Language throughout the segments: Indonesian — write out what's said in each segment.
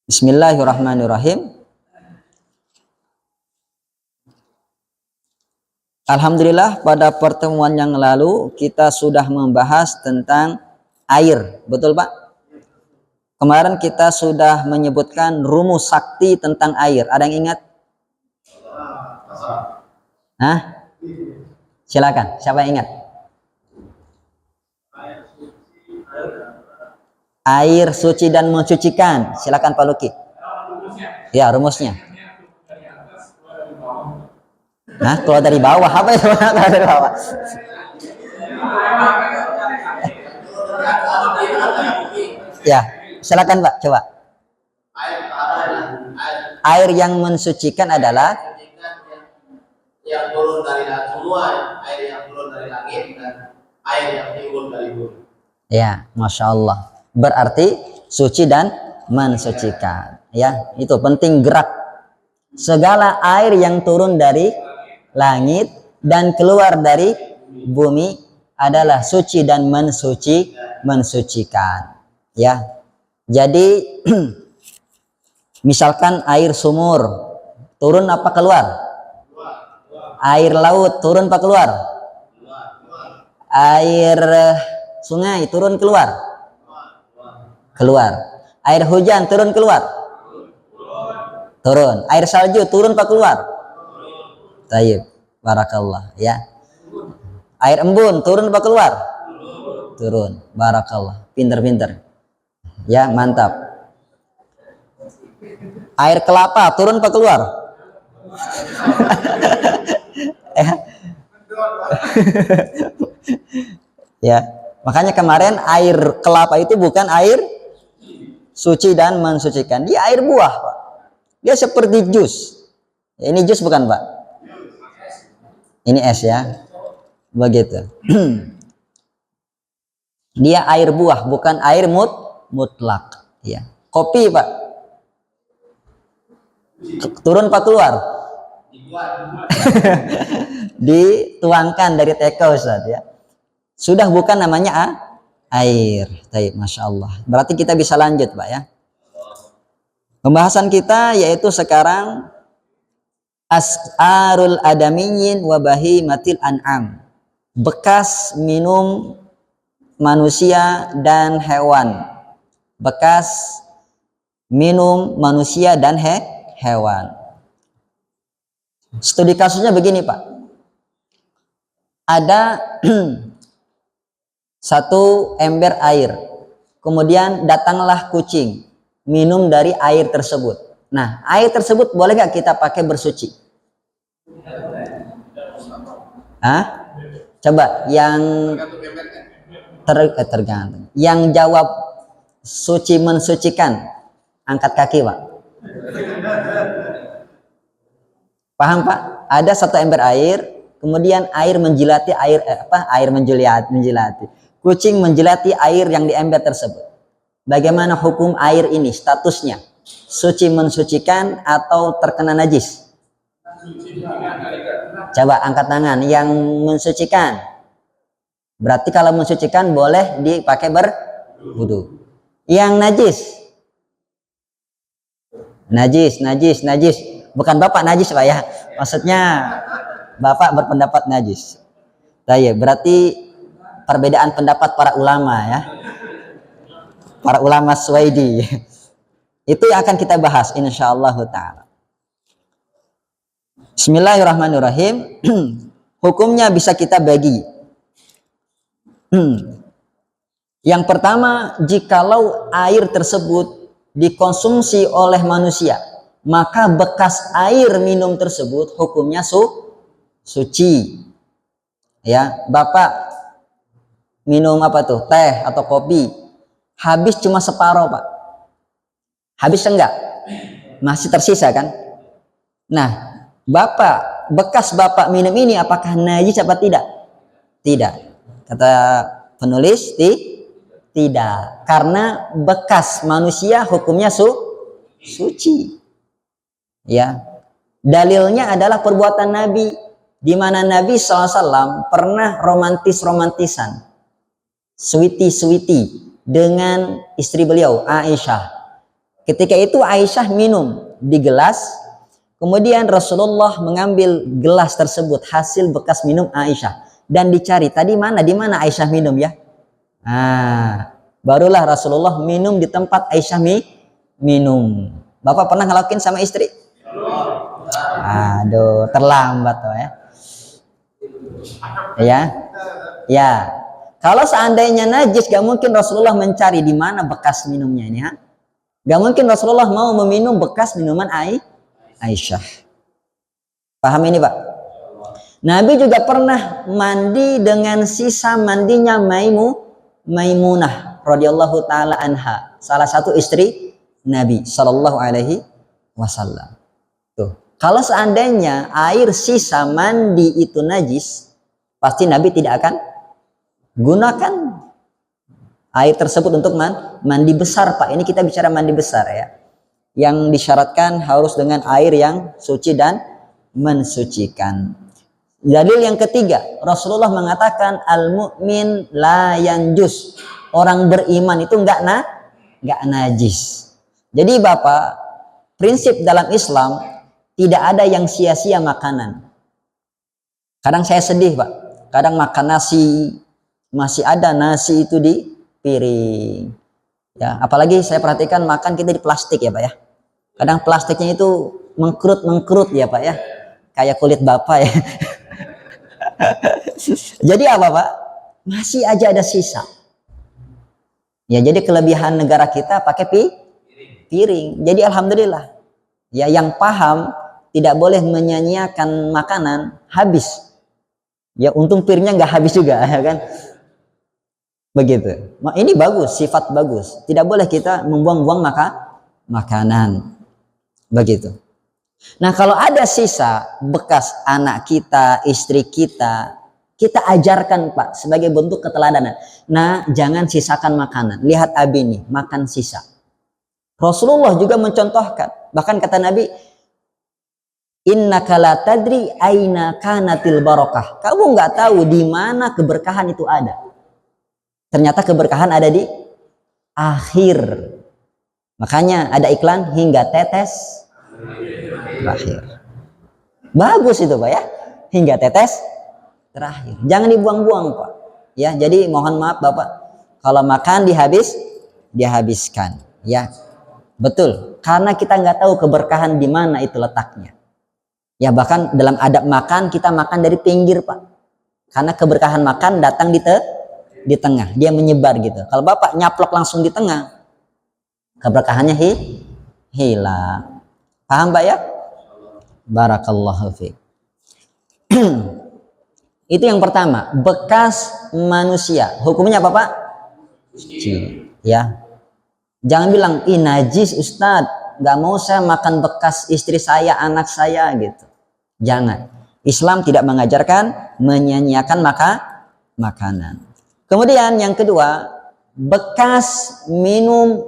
Bismillahirrahmanirrahim. Alhamdulillah, pada pertemuan yang lalu kita sudah membahas tentang air, betul Pak? Kemarin kita sudah menyebutkan rumus sakti tentang air. Ada yang ingat? Hah? Silakan, siapa yang ingat? Air suci dan mensucikan. Silakan Pak Luki. Ya, rumusnya. Nah, keluar dari bawah. Apa itu keluar dari bawah? Ya, silakan Pak, coba. Air yang mensucikan adalah yang turun dari langit, semua air yang turun dari langit dan air yang timbul dari bumi. Ya, Masya Allah. Berarti suci dan mensucikan. Ya, itu penting gerak. Segala air yang turun dari langit dan keluar dari bumi adalah suci dan mensucikan. Ya, jadi misalkan air sumur turun apa keluar? Air laut turun apa keluar? Air sungai turun keluar? Keluar. Air hujan turun keluar? Turun. Air salju turun apa keluar? Tayyib. Barakallah, ya. Air embun turun apa keluar? Turun. Barakallah. Pinter-pinter. Ya, mantap. Air kelapa turun apa keluar? Ya, makanya kemarin air kelapa itu bukan air suci dan mensucikan. Dia air buah, Pak. Dia seperti jus. Ini jus bukan, Pak? Ini es ya. Begitu. Dia air buah, bukan air mutlak. Ya. Kopi, Pak. Turun Pak keluar? Dituangkan dari teko, Ustaz, ya. Sudah bukan namanya air. Baik, Masya Allah. Berarti kita bisa lanjut, Pak, ya. Pembahasan kita yaitu sekarang as'arul adamiyyin wa bahimatil an'am. Bekas minum manusia dan hewan. Bekas minum manusia dan hewan. Studi kasusnya begini, Pak. Ada satu ember air, kemudian datanglah kucing minum dari air tersebut. Nah, air tersebut boleh nggak kita pakai bersuci? Hah? Coba yang tergantung. Yang jawab suci mensucikan, angkat kaki, Pak. Paham, Pak? Ada satu ember air, kemudian air menjilati air air menjilati. Kucing menjilati air yang di ember tersebut. Bagaimana hukum air ini, statusnya? Suci mensucikan atau terkena najis? Coba angkat tangan yang mensucikan. Berarti kalau mensucikan boleh dipakai berwudu. Yang najis. Bukan Bapak najis, Pak, ya. Maksudnya Bapak berpendapat najis. Berarti perbedaan pendapat para ulama, ya. Para ulama Suwaidi. Itu yang akan kita bahas insyaallah ta'ala. Bismillahirrahmanirrahim. Hukumnya bisa kita bagi. Yang pertama, jikalau air tersebut dikonsumsi oleh manusia, maka bekas air minum tersebut hukumnya suci. Ya, Bapak minum apa tuh? Teh atau kopi. Habis cuma separuh, Pak. Habis enggak? Masih tersisa kan? Nah, bekas Bapak minum ini apakah najis apa tidak? Tidak. Kata penulis, tidak. Karena bekas manusia hukumnya suci. Ya. Dalilnya adalah perbuatan Nabi, di mana Nabi SAW pernah romantisan, sweety dengan istri beliau Aisyah. Ketika itu Aisyah minum di gelas, kemudian Rasulullah mengambil gelas tersebut hasil bekas minum Aisyah dan dicari tadi di mana Aisyah minum ya. Nah, barulah Rasulullah minum di tempat Aisyah minum. Bapak pernah ngelakuin sama istri? Aduh, terlambat tuh ya. Ya, ya. Kalau seandainya najis, gak mungkin Rasulullah mencari di mana bekas minumnya ini, ha? Gak mungkin Rasulullah mau meminum bekas minuman Aisyah. Paham ini, Pak? Nabi juga pernah mandi dengan sisa mandinya Maimunah radhiyallahu taala anha, salah satu istri Nabi sallallahu alaihi wasallam. Tuh, kalau seandainya air sisa mandi itu najis, pasti Nabi tidak akan gunakan air tersebut untuk mandi besar, Pak. Ini kita bicara mandi besar ya. Yang disyaratkan harus dengan air yang suci dan mensucikan. Dalil yang ketiga, Rasulullah mengatakan al-mu'min la yanjus. Orang beriman itu enggak najis. Jadi Bapak, prinsip dalam Islam tidak ada yang sia-sia makanan. Kadang saya sedih, Pak. Kadang makan nasi, masih ada nasi itu di piring. Ya, apalagi saya perhatikan makan kita di plastik ya, Pak ya. Kadang plastiknya itu mengkerut ya, Pak ya. Kayak kulit Bapak ya. Jadi apa, Pak? Masih aja ada sisa. Ya, jadi kelebihan negara kita pakai piring. Jadi alhamdulillah. Ya, yang paham tidak boleh menyanyiakan makanan habis. Ya, untung piringnya nggak habis juga, ya kan? Begitu. Ini bagus, sifat bagus. Tidak boleh kita membuang-buang makanan. Begitu. Nah, kalau ada sisa bekas anak kita, istri kita ajarkan, Pak, sebagai bentuk keteladanan. Nah, jangan sisakan makanan. Lihat Abi nih, makan sisa. Rasulullah juga mencontohkan. Bahkan kata Nabi, innaka la tadri aina kanatil barakah. Kamu nggak tahu di mana keberkahan itu ada. Ternyata keberkahan ada di akhir. Makanya ada iklan hingga tetes terakhir. Bagus itu, Pak ya. Hingga tetes terakhir. Jangan dibuang-buang, Pak. Ya, jadi mohon maaf Bapak, kalau makan dihabiskan, ya. Betul, karena kita nggak tahu keberkahan di mana itu letaknya. Ya, bahkan dalam adab makan kita makan dari pinggir, Pak. Karena keberkahan makan datang di tengah, dia menyebar gitu. Kalau Bapak nyaplok langsung di tengah, keberkahannya hilang. Paham, Pak ya? Barakallahu fiik. Itu yang pertama, bekas manusia. Hukumnya apa, Pak? Suci. Ya. Jangan bilang, "Ih, najis, Ustadz. Gak mau saya makan bekas istri saya, anak saya," gitu. Jangan. Islam tidak mengajarkan menyanyiakan makanan. Kemudian yang kedua, bekas minum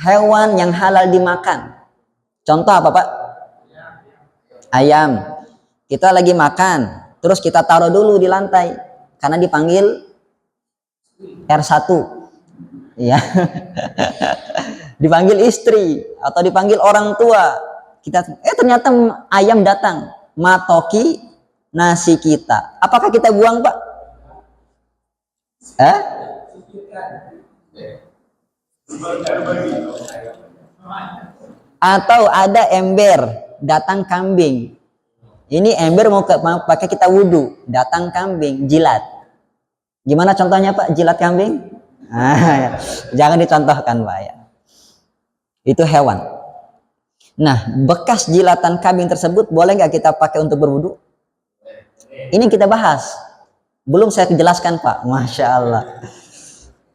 hewan yang halal dimakan. Contoh apa, Pak? Ayam. Kita lagi makan, terus kita taruh dulu di lantai karena dipanggil R1. Ya. Dipanggil istri atau dipanggil orang tua. Ternyata ayam datang, matoki nasi kita. Apakah kita buang, Pak? Atau ada ember, datang kambing. Ini ember mau pakai kita wudhu, datang kambing, jilat. Gimana contohnya, Pak, jilat kambing? Jangan dicontohkan, Pak ya. Itu hewan. Nah, bekas jilatan kambing tersebut boleh nggak kita pakai untuk berwudhu? Ini kita bahas. Belum saya jelaskan, Pak. Masya Allah.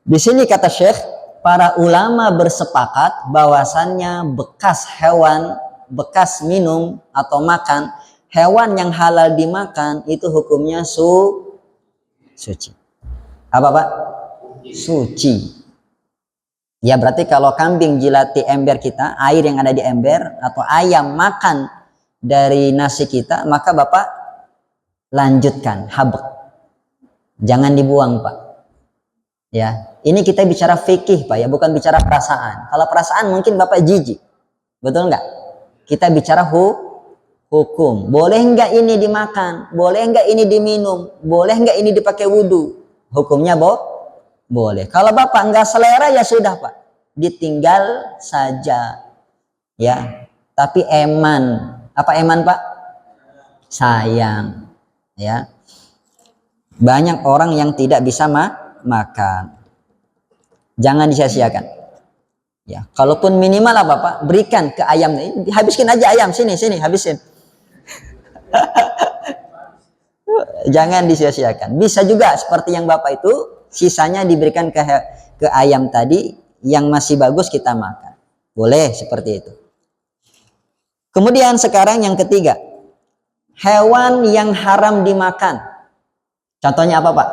Di sini kata Syekh, para ulama bersepakat bahwasannya bekas hewan, bekas minum atau makan, hewan yang halal dimakan itu hukumnya suci. Apa, Pak? Suci. Ya, berarti kalau kambing jilati ember kita, air yang ada di ember, atau ayam makan dari nasi kita, maka Bapak lanjutkan, habek. Jangan dibuang, Pak. Ya, Ini kita bicara fikih Pak ya, bukan bicara perasaan. Kalau perasaan mungkin Bapak jijik. Betul nggak? Kita bicara hukum. Boleh nggak ini dimakan? Boleh nggak ini diminum? Boleh nggak ini dipakai wudhu? Hukumnya boleh. Kalau Bapak nggak selera ya sudah Pak, ditinggal saja. Ya. Tapi eman. Apa eman Pak? Sayang. Ya. Banyak orang yang tidak bisa makan. Jangan disia-siakan. Ya, kalaupun minimal lah Bapak, berikan ke ayam. Habiskan aja ayam, sini habisin. Jangan disia-siakan. Bisa juga seperti yang Bapak itu, sisanya diberikan ke ayam tadi, yang masih bagus kita makan. Boleh seperti itu. Kemudian sekarang yang ketiga, hewan yang haram dimakan. Contohnya apa Pak?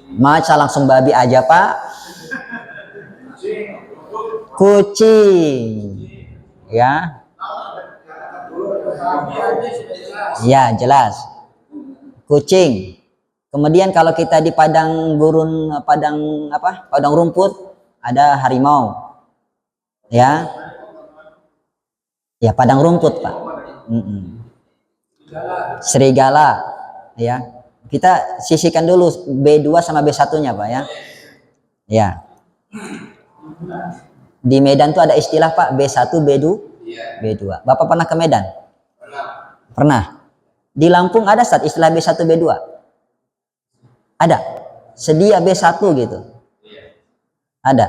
Masa langsung babi aja Pak? Kucing. Ya. Ya, jelas. Kucing. Kemudian kalau kita di padang rumput ada harimau. Ya. Ya, padang rumput, Pak. Serigala. Ya. Kita sisihkan dulu B2 sama B1-nya, Pak ya. Ya. Di Medan tuh ada istilah Pak B1, B2. Bapak pernah ke Medan? Pernah. Di Lampung ada istilah B1, B2? Ada. Sedia B1 gitu. Ada.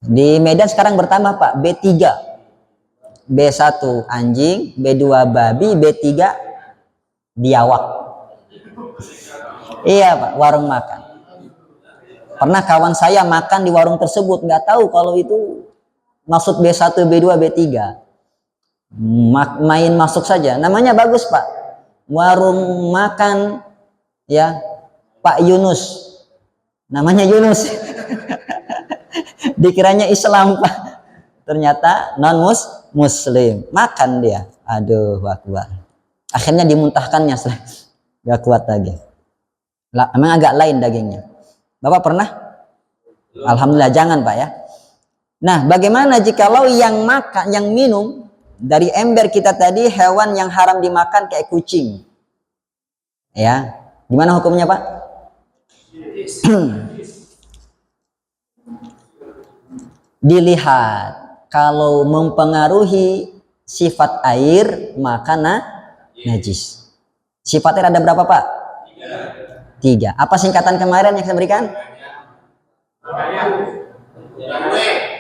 Di Medan sekarang bertambah Pak B3. B1 anjing, B2 babi, B3 biawak. Iya Pak, warung makan. Pernah kawan saya makan di warung tersebut, nggak tahu kalau itu maksud B1, B2, B3. Main masuk saja. Namanya bagus Pak. Warung makan ya Pak Yunus. Namanya Yunus. Dikiranya Islam Pak. Ternyata non-muslim. Makan dia. Aduh, akbar. Akhirnya dimuntahkannya. Gak kuat lagi. Emang agak lain dagingnya. Bapak pernah? Alhamdulillah, jangan Pak ya. Nah, bagaimana jikalau yang makan, yang minum dari ember kita tadi hewan yang haram dimakan kayak kucing? Ya, gimana hukumnya Pak? Dilihat, kalau mempengaruhi sifat air maka najis. Sifat air ada berapa Pak? 3. Apa singkatan kemarin yang saya berikan?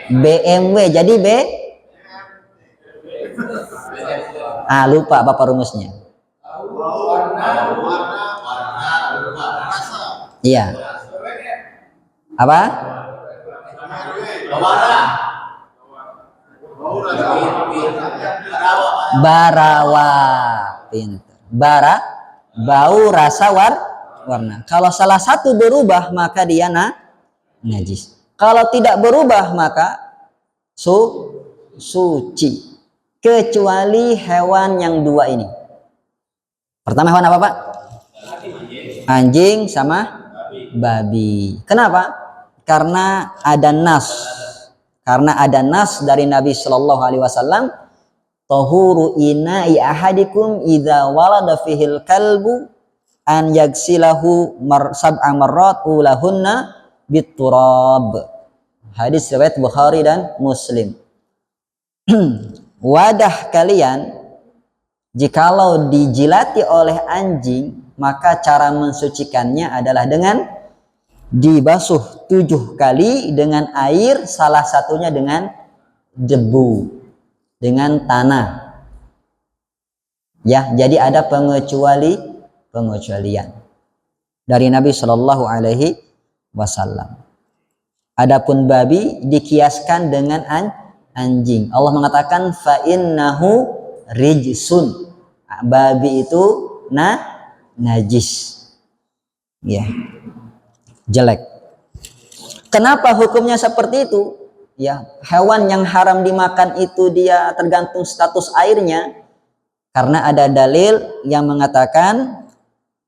BMW. Jadi lupa Bapak rumusnya. Iya. Apa? Barawa. Pintar. Bau, rasa, warna. Kalau salah satu berubah maka dia najis. Kalau tidak berubah maka suci. Kecuali hewan yang 2 ini. Pertama hewan apa Pak? Anjing sama babi. Kenapa? Karena ada nas dari Nabi Shallallahu Alaihi Wasallam. Tahuru ina'i ahadikum idza walada fihil kalbu an yagsilahu sab'a marrat ulahunna biturab. Hadis riwayat Bukhari dan Muslim. Wadah kalian jikalau dijilati oleh anjing, maka cara mensucikannya adalah dengan dibasuh 7 kali dengan air, salah satunya dengan debu, dengan tanah. Ya, jadi ada pengecualian dari Nabi Shallallahu Alaihi Wasallam. Adapun babi dikiaskan dengan anjing. Allah mengatakan fa innahu rijsun. Babi itu najis. Ya. Jelek. Kenapa hukumnya seperti itu? Ya, hewan yang haram dimakan itu dia tergantung status airnya. Karena ada dalil yang mengatakan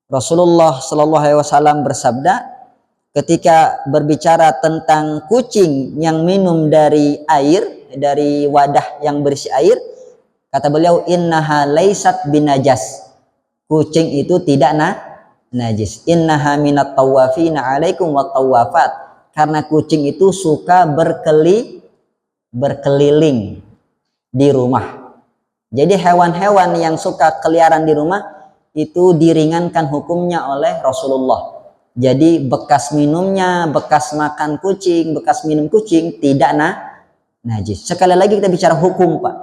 Rasulullah Shallallahu Alaihi Wasallam bersabda, ketika berbicara tentang kucing yang minum dari air, dari wadah yang berisi air, kata beliau, innaha laysat binajas. Kucing itu tidak najis. Innaha minat tawafina alaikum wa tawafat. Karena kucing itu suka berkeliling di rumah. Jadi hewan-hewan yang suka keliaran di rumah itu diringankan hukumnya oleh Rasulullah. Jadi bekas minumnya, bekas makan kucing, bekas minum kucing tidak najis. Sekali lagi kita bicara hukum, Pak.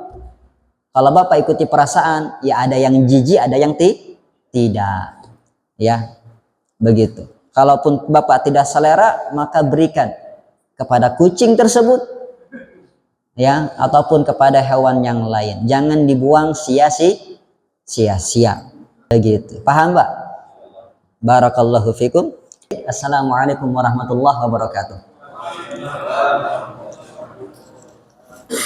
Kalau Bapak ikuti perasaan, ya ada yang jijik, ada yang tidak. Ya, begitu. Kalaupun Bapak tidak selera, maka berikan kepada kucing tersebut, ya, ataupun kepada hewan yang lain. Jangan dibuang sia-sia. Begitu. Paham, Pak? Barakallahu fikum. Assalamualaikum warahmatullahi wabarakatuh.